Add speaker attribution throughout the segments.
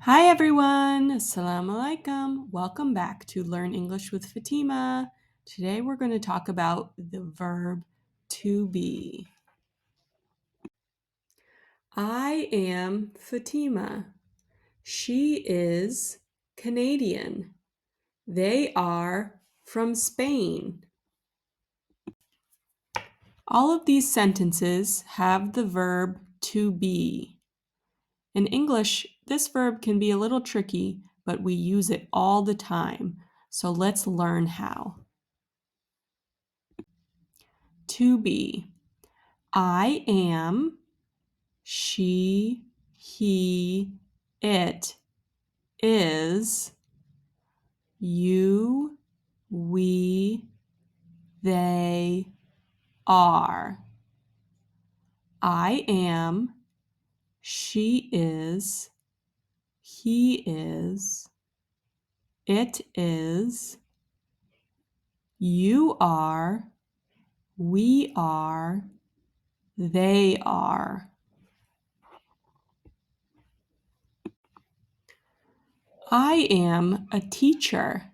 Speaker 1: Hi everyone, Assalamu alaikum. Welcome back to Learn English with Fatima. Today we're going to talk about the verb to be. I am Fatima. She is Canadian. They are from Spain. All of these sentences have the verb to be. In English, this verb can be a little tricky, but we use it all the time. So let's learn how. To be. I am, she, he, it is, you, we, they are. I am, she is, he is, it is, you are, we are, they are. I am a teacher.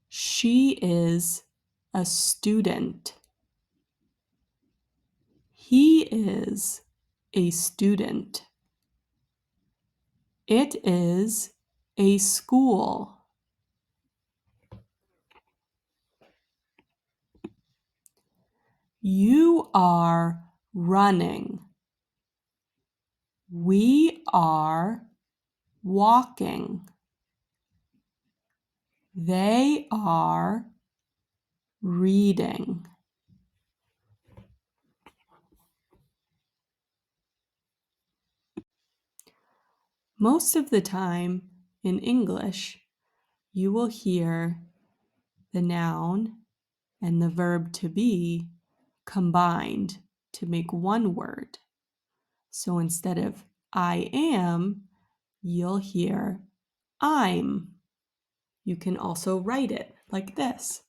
Speaker 1: She is a student. He is a student. It is a school. You are running. We are walking. They are reading. Most of the time in English, you will hear the noun and the verb to be combined to make one word. So instead of I am, you'll hear I'm. You can also write it like this.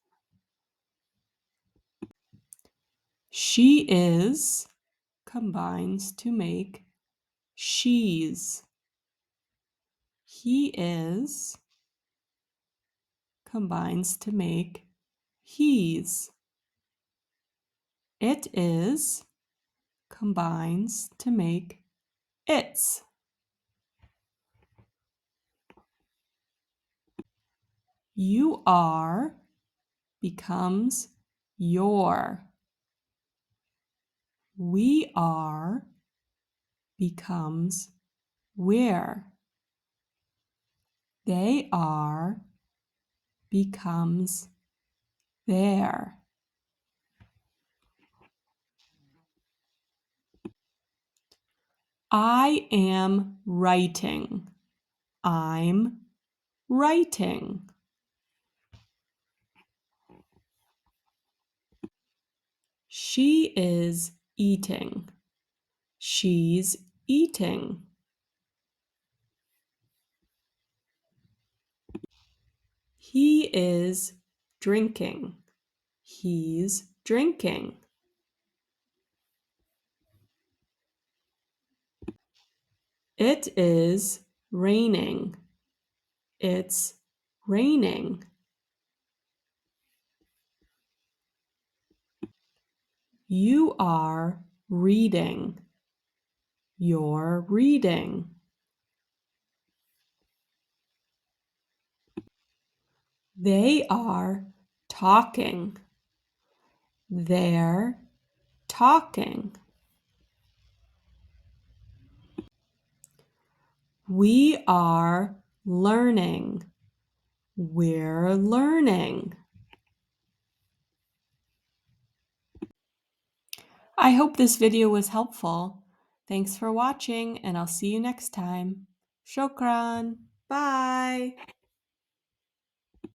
Speaker 1: She is combines to make she's. He is combines to make he's. It is combines to make its. You are becomes your. We are becomes we're. They are becomes their. I am writing. I'm writing. She is eating. She's eating. He is drinking. He's drinking. It is raining. It's raining. You are reading. You're reading. They are talking. They're talking. We are learning. We're learning. I hope this video was helpful. Thanks for watching, and I'll see you next time. Shukran. Bye.